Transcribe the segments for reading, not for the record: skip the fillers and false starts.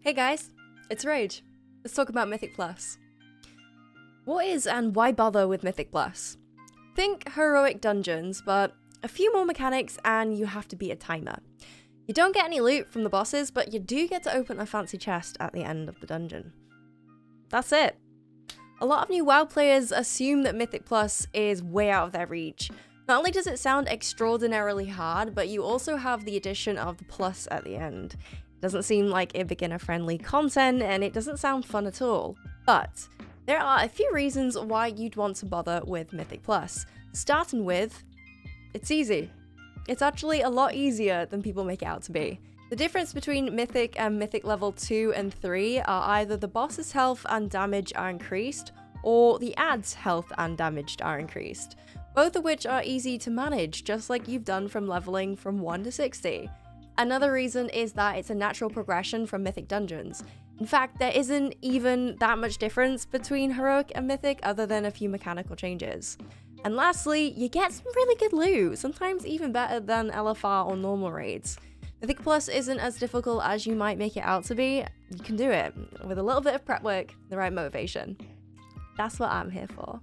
Hey guys, it's Rage. Let's talk about Mythic Plus. What is and why bother with Mythic Plus? Think heroic dungeons, but a few more mechanics and you have to beat a timer. You don't get any loot from the bosses, but you do get to open a fancy chest at the end of the dungeon. That's it. A lot of new WoW players assume that Mythic Plus is way out of their reach. Not only does it sound extraordinarily hard, but you also have the addition of the plus at the end. Doesn't seem like a beginner-friendly content, and it doesn't sound fun at all. But there are a few reasons why you'd want to bother with Mythic Plus. Starting with, it's easy. It's actually a lot easier than people make it out to be. The difference between Mythic and Mythic level 2 and 3 are either the boss's health and damage are increased, or the add's health and damage are increased. Both of which are easy to manage, just like you've done from leveling from 1 to 60. Another reason is that it's a natural progression from Mythic dungeons. In fact, there isn't even that much difference between Heroic and Mythic other than a few mechanical changes. And lastly, you get some really good loot, sometimes even better than LFR or normal raids. Mythic Plus isn't as difficult as you might make it out to be. You can do it with a little bit of prep work, the right motivation. That's what I'm here for.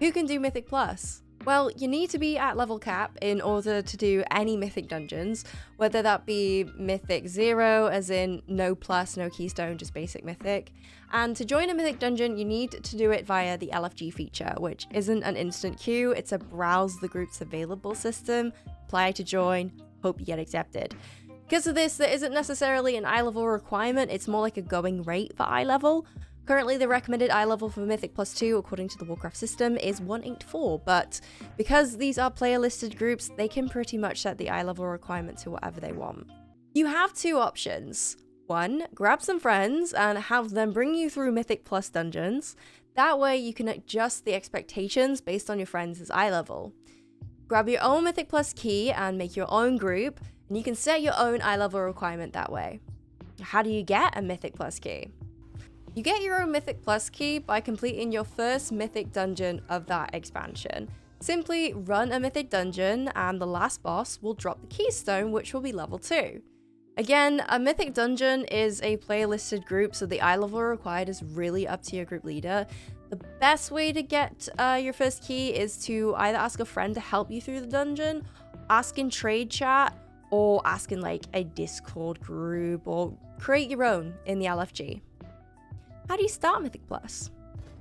Who can do Mythic Plus? Well, you need to be at level cap in order to do any Mythic dungeons, whether that be Mythic 0, as in no plus, no keystone, just basic Mythic. And to join a Mythic dungeon, you need to do it via the LFG feature, which isn't an instant queue, it's a browse the groups available system, apply to join, hope you get accepted. Because of this, there isn't necessarily an eye level requirement, it's more like a going rate for eye level. Currently, the recommended eye level for Mythic Plus 2, according to the Warcraft system, is 184, but because these are player-listed groups, they can pretty much set the eye level requirement to whatever they want. You have two options. One, grab some friends and have them bring you through Mythic Plus dungeons. That way, you can adjust the expectations based on your friends' eye level. Grab your own Mythic Plus key and make your own group, and you can set your own eye level requirement that way. How do you get a Mythic Plus key? You get your own Mythic Plus key by completing your first Mythic dungeon of that expansion. Simply run a Mythic dungeon and the last boss will drop the keystone, which will be level 2. Again, a Mythic dungeon is a player listed group, so the eye level required is really up to your group leader. The best way to get your first key is to either ask a friend to help you through the dungeon, ask in trade chat, or ask in like a Discord group, or create your own in the LFG. How do you start Mythic Plus?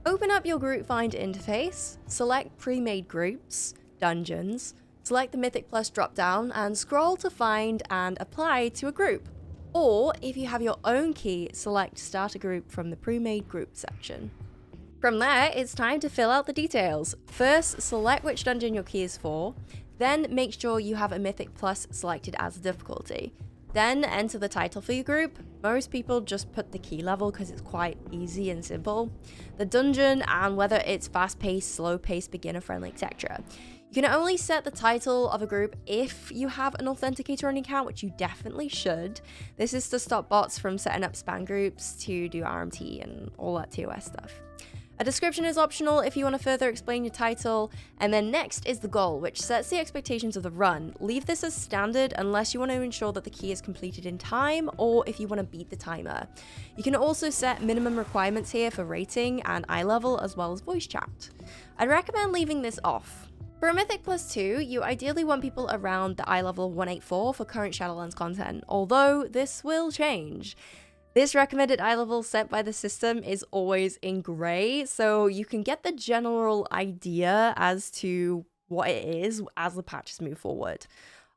Open up your group finder interface, select pre-made groups, dungeons, select the Mythic Plus drop-down and scroll to find and apply to a group. Or if you have your own key, select start a group from the pre-made group section. From there, it's time to fill out the details. First, select which dungeon your key is for, then make sure you have a Mythic Plus selected as a difficulty. Then enter the title for your group. Most people just put the key level because it's quite easy and simple. The dungeon and whether it's fast-paced, slow-paced, beginner-friendly, etc. You can only set the title of a group if you have an authenticator on your account, which you definitely should. This is to stop bots from setting up spam groups to do RMT and all that TOS stuff. A description is optional if you want to further explain your title, and then next is the goal, which sets the expectations of the run. Leave this as standard unless you want to ensure that the key is completed in time or if you want to beat the timer. You can also set minimum requirements here for rating and eye level as well as voice chat. I'd recommend leaving this off. For a Mythic Plus 2, you ideally want people around the eye level 184 for current Shadowlands content, although this will change. This recommended eye level set by the system is always in grey, so you can get the general idea as to what it is as the patches move forward.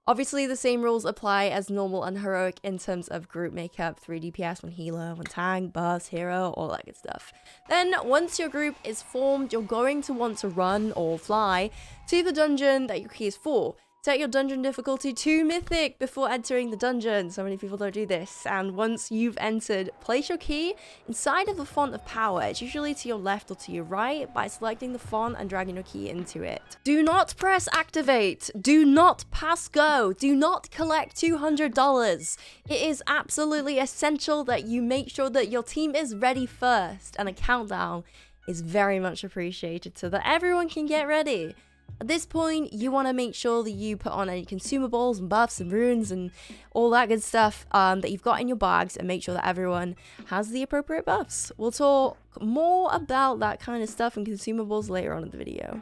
Obviously, the same rules apply as normal and heroic in terms of group makeup, 3 DPS, 1 healer, 1 tank, buffs, hero, all that good stuff. Then, once your group is formed, you're going to want to run or fly to the dungeon that your key is for. Set your dungeon difficulty to Mythic before entering the dungeon. So many people don't do this. And once you've entered, place your key inside of the font of power. It's usually to your left or to your right by selecting the font and dragging your key into it. Do not press activate. Do not pass go. Do not collect $200. It is absolutely essential that you make sure that your team is ready first. And a countdown is very much appreciated so that everyone can get ready. At this point, you want to make sure that you put on any consumables and buffs and runes and all that good stuff that you've got in your bags, and make sure that everyone has the appropriate buffs. We'll talk more about that kind of stuff and consumables later on in the video.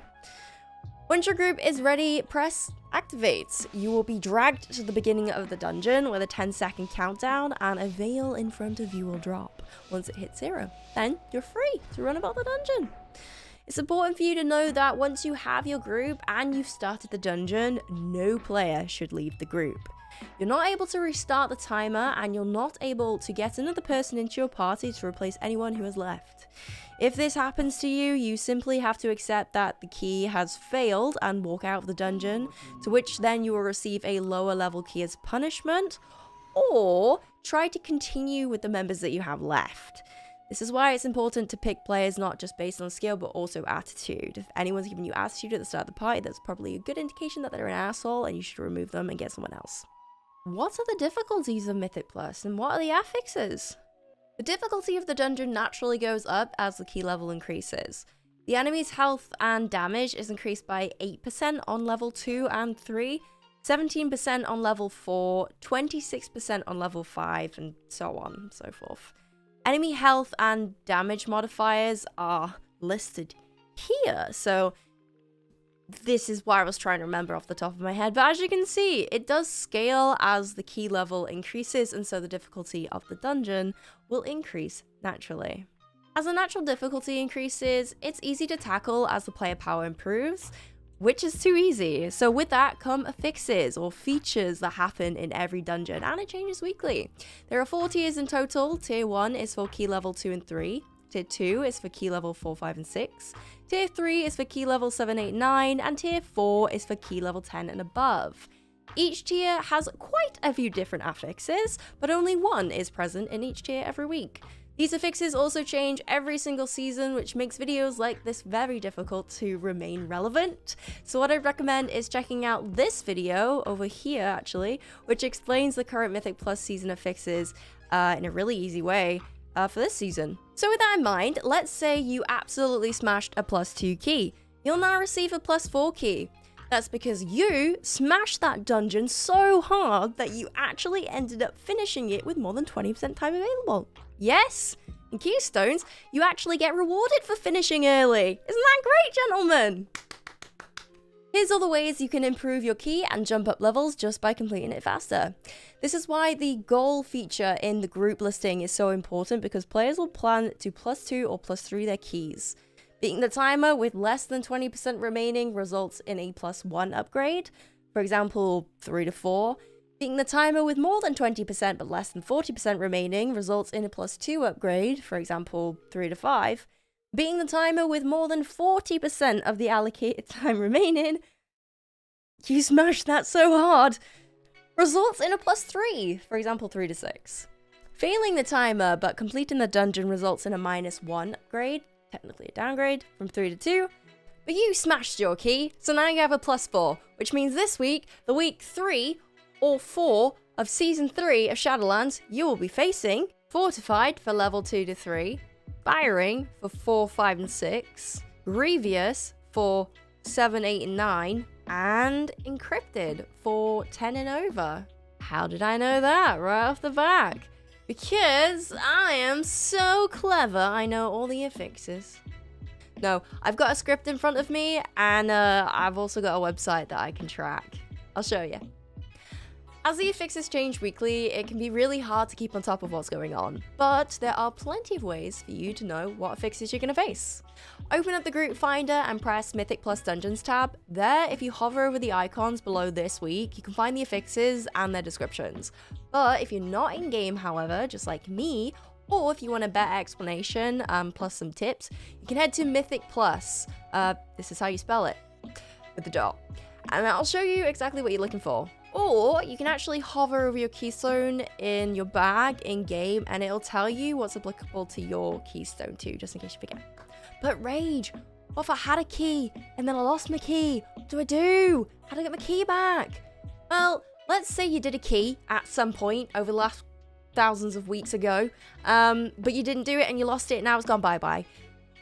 Once your group is ready, press activate. You will be dragged to the beginning of the dungeon with a 10-second countdown, and a veil in front of you will drop once it hits 0. Then you're free to run about the dungeon. It's important for you to know that once you have your group and you've started the dungeon, no player should leave the group. You're not able to restart the timer, and you're not able to get another person into your party to replace anyone who has left. If this happens to you, you simply have to accept that the key has failed and walk out of the dungeon, to which then you will receive a lower level key as punishment, or try to continue with the members that you have left. This is why it's important to pick players not just based on skill but also attitude. If anyone's giving you attitude at the start of the party, that's probably a good indication that they're an asshole and you should remove them and get someone else. What are the difficulties of Mythic Plus, and what are the affixes? The difficulty of the dungeon naturally goes up as the key level increases. The enemy's health and damage is increased by 8% on level 2 and 3, 17% on level 4, 26% on level 5, and so on and so forth. Enemy health and damage modifiers are listed here, so this is why I was trying to remember off the top of my head, but as you can see, it does scale as the key level increases, and so the difficulty of the dungeon will increase naturally. As the natural difficulty increases, it's easy to tackle as the player power improves, which is too easy. So with that come affixes, or features that happen in every dungeon, and it changes weekly. There are 4 tiers in total. Tier 1 is for key level 2 and 3. Tier 2 is for key level 4, 5, and 6. Tier 3 is for key level 7, 8, 9. And Tier 4 is for key level 10 and above. Each tier has quite a few different affixes, but only one is present in each tier every week. These affixes also change every single season, which makes videos like this very difficult to remain relevant. So what I'd recommend is checking out this video over here, actually, which explains the current Mythic Plus season affixes in a really easy way for this season. So with that in mind, let's say you absolutely smashed a +2 key. You'll now receive a +4 key. That's because you smashed that dungeon so hard that you actually ended up finishing it with more than 20% time available. Yes, in Keystones, you actually get rewarded for finishing early. Isn't that great, gentlemen? Here's all the ways you can improve your key and jump up levels just by completing it faster. This is why the goal feature in the group listing is so important, because players will plan to +2 or +3 their keys. Beating the timer with less than 20% remaining results in a +1 upgrade, for example 3 to 4. Beating the timer with more than 20% but less than 40% remaining results in a +2 upgrade, for example 3 to 5. Beating the timer with more than 40% of the allocated time remaining, you smashed that so hard, results in a +3, for example 3 to 6. Failing the timer but completing the dungeon results in a -1 upgrade, technically a downgrade, from 3 to 2. But you smashed your key, so now you have a +4, which means this week, the week 3 or 4 of Season 3 of Shadowlands, you will be facing Fortified for level 2 to 3, Firing for 4, 5, and 6, Grievous for 7, 8, and 9, and Encrypted for 10 and over. How did I know that right off the back? Because I am so clever, I know all the affixes. No, I've got a script in front of me, and I've also got a website that I can track. I'll show you. As the affixes change weekly, it can be really hard to keep on top of what's going on, but there are plenty of ways for you to know what affixes you're going to face. Open up the group finder and press Mythic Plus Dungeons tab. There, if you hover over the icons below this week, you can find the affixes and their descriptions. But if you're not in-game, however, just like me, or if you want a better explanation plus some tips, you can head to Mythic Plus. This is how you spell it, with the dot. And I'll show you exactly what you're looking for. Or you can actually hover over your keystone in your bag in-game, and it'll tell you what's applicable to your keystone too, just in case you forget. But Rage, what if I had a key and then I lost my key? What do I do? How do I get my key back? Well, let's say you did a key at some point over the last thousands of weeks ago, but you didn't do it and you lost it and now it's gone bye-bye.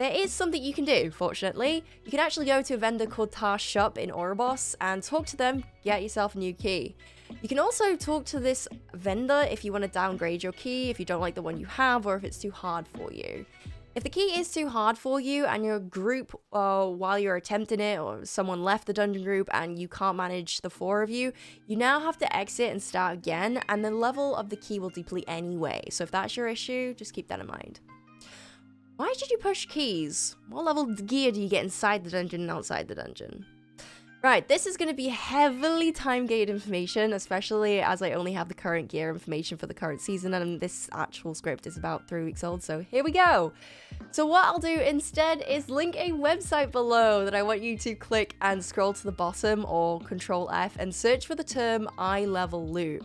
There is something you can do, fortunately. You can actually go to a vendor called Tar's Shop in Oribos and talk to them, get yourself a new key. You can also talk to this vendor if you want to downgrade your key, if you don't like the one you have, or if it's too hard for you. If the key is too hard for you and your group, while you're attempting it, or someone left the dungeon group and you can't manage the 4 of you, you now have to exit and start again, and the level of the key will deplete anyway. So if that's your issue, just keep that in mind. Why should you push keys? What level of gear do you get inside the dungeon and outside the dungeon? Right, this is going to be heavily time-gated information, especially as I only have the current gear information for the current season, and this actual script is about 3 weeks old, so here we go! So what I'll do instead is link a website below that I want you to click and scroll to the bottom, or Control F, and search for the term eye-level loot.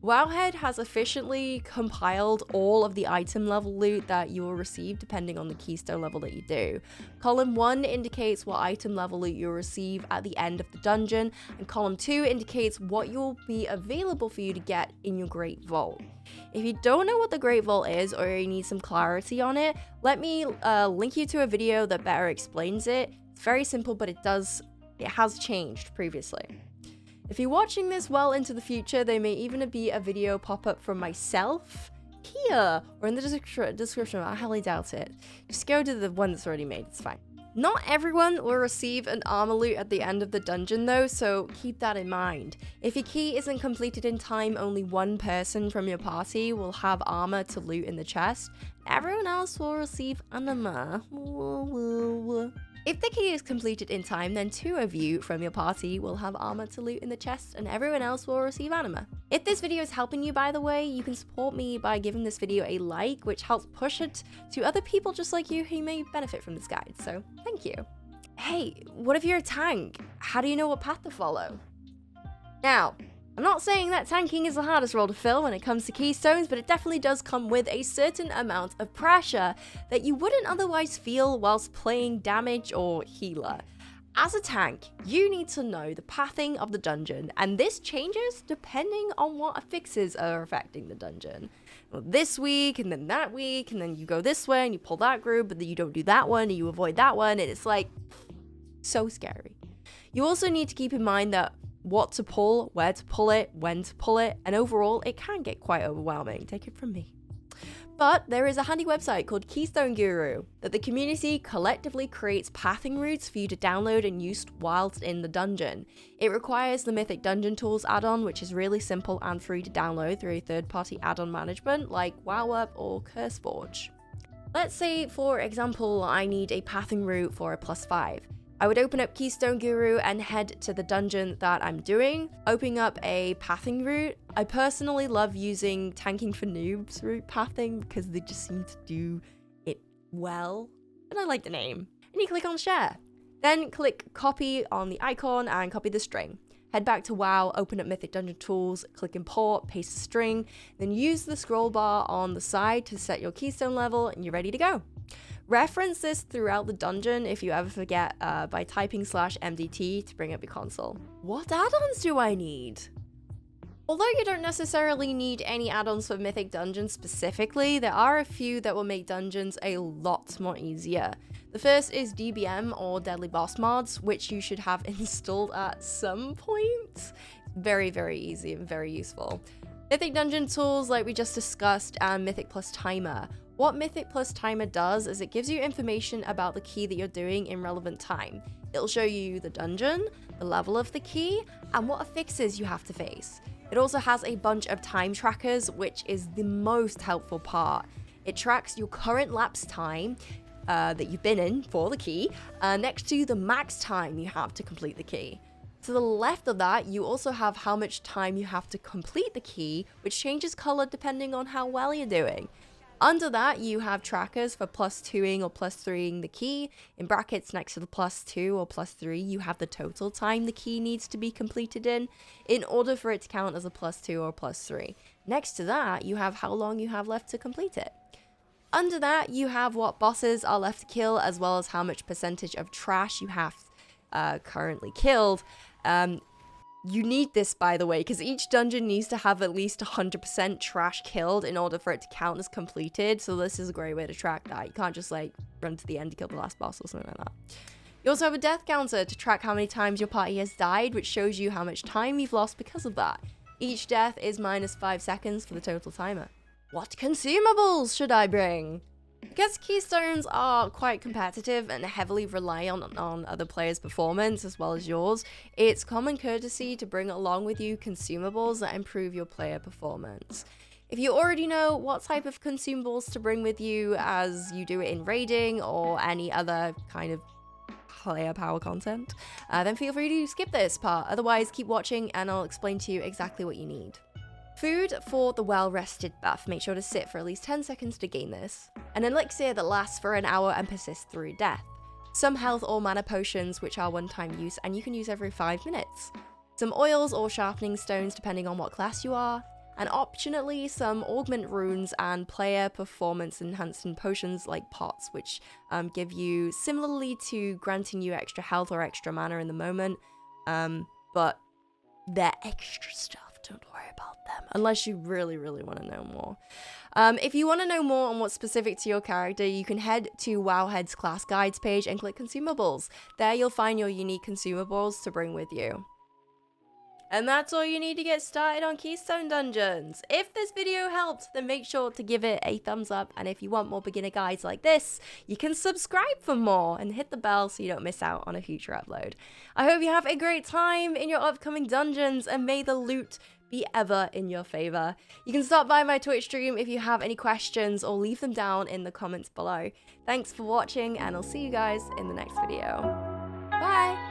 Wowhead has efficiently compiled all of the item level loot that you will receive depending on the keystone level that you do. Column 1 indicates what item level loot you'll receive at the end of the dungeon, and column 2 indicates what will be available for you to get in your Great Vault. If you don't know what the Great Vault is, or you need some clarity on it, let me link you to a video that better explains it. It's very simple, but it has changed previously. If you're watching this well into the future, there may even be a video pop up from myself here or in the description. I highly doubt it. Just go to the one that's already made, it's fine. Not everyone will receive an armor loot at the end of the dungeon though, so keep that in mind. If your key isn't completed in time, only one person from your party will have armor to loot in the chest. Everyone else will receive armor. If the key is completed in time, then 2 of you from your party will have armor to loot in the chest, and everyone else will receive armor. If this video is helping you, by the way, you can support me by giving this video a like, which helps push it to other people just like you who may benefit from this guide, so thank you. Hey, what if you're a tank? How do you know what path to follow? Now, I'm not saying that tanking is the hardest role to fill when it comes to keystones, but it definitely does come with a certain amount of pressure that you wouldn't otherwise feel whilst playing damage or healer. As a tank, you need to know the pathing of the dungeon, and this changes depending on what affixes are affecting the dungeon. Well, this week, and then that week, and then you go this way and you pull that group, but then you don't do that one and you avoid that one, and it's like so scary. You also need to keep in mind that what to pull, where to pull it, when to pull it, and overall it can get quite overwhelming, take it from me. But there is a handy website called Keystone Guru that the community collectively creates pathing routes for you to download and use whilst in the dungeon. It requires the Mythic Dungeon Tools add-on, which is really simple and free to download through a third-party add-on management like WoWUp or CurseForge. Let's say, for example, I need a pathing route for a +5. I would open up Keystone Guru and head to the dungeon that I'm doing, opening up a pathing route. I personally love using Tanking for Noobs route pathing because they just seem to do it well, and I like the name. And you click on share. Then click copy on the icon and copy the string. Head back to WoW, open up Mythic Dungeon Tools, click import, paste the string, then use the scroll bar on the side to set your keystone level, and you're ready to go. Reference this throughout the dungeon if you ever forget by typing /MDT to bring up your console. What add-ons do I need? Although you don't necessarily need any add-ons for Mythic Dungeons specifically, there are a few that will make dungeons a lot more easier. The first is DBM or Deadly Boss mods, which you should have installed at some point. Very, very easy and very useful. Mythic Dungeon Tools, like we just discussed, and Mythic Plus Timer. What Mythic Plus Timer does is it gives you information about the key that you're doing in relevant time. It'll show you the dungeon, the level of the key, and what affixes you have to face. It also has a bunch of time trackers, which is the most helpful part. It tracks your current lapse time that you've been in for the key, next to the max time you have to complete the key. To the left of that, you also have how much time you have to complete the key, which changes color depending on how well you're doing. Under that, you have trackers for +2ing or +3ing the key. In brackets next to the +2 or +3, you have the total time the key needs to be completed in order for it to count as a +2 or +3. Next to that, you have how long you have left to complete it. Under that, you have what bosses are left to kill, as well as how much percentage of trash you have currently killed. You need this, by the way, because each dungeon needs to have at least 100% trash killed in order for it to count as completed. So this is a great way to track that. You can't just like run to the end to kill the last boss or something like that. You also have a death counter to track how many times your party has died, which shows you how much time you've lost because of that. Each death is minus 5 seconds for the total timer. What consumables should I bring? Because Keystones are quite competitive and heavily rely on other players' performance as well as yours, it's common courtesy to bring along with you consumables that improve your player performance. If you already know what type of consumables to bring with you as you do it in raiding or any other kind of player power content, then feel free to skip this part. Otherwise, keep watching and I'll explain to you exactly what you need. Food for the well-rested buff. Make sure to sit for at least 10 seconds to gain this. An elixir that lasts for an hour and persists through death. Some health or mana potions which are one-time use and you can use every 5 minutes. Some oils or sharpening stones depending on what class you are. And optionally some augment runes and player performance enhancing potions like pots, which give you similarly to granting you extra health or extra mana in the moment, but they're extra stuff. Don't worry about them unless you really want to know more. If you want to know more on what's specific to your character, you can head to Wowhead's class guides page and click consumables. There you'll find your unique consumables to bring with you. And that's all you need to get started on Keystone Dungeons. If this video helped, then make sure to give it a thumbs up. And if you want more beginner guides like this, you can subscribe for more and hit the bell so you don't miss out on a future upload. I hope you have a great time in your upcoming dungeons and may the loot be ever in your favor. You can stop by my Twitch stream if you have any questions or leave them down in the comments below. Thanks for watching and I'll see you guys in the next video. Bye!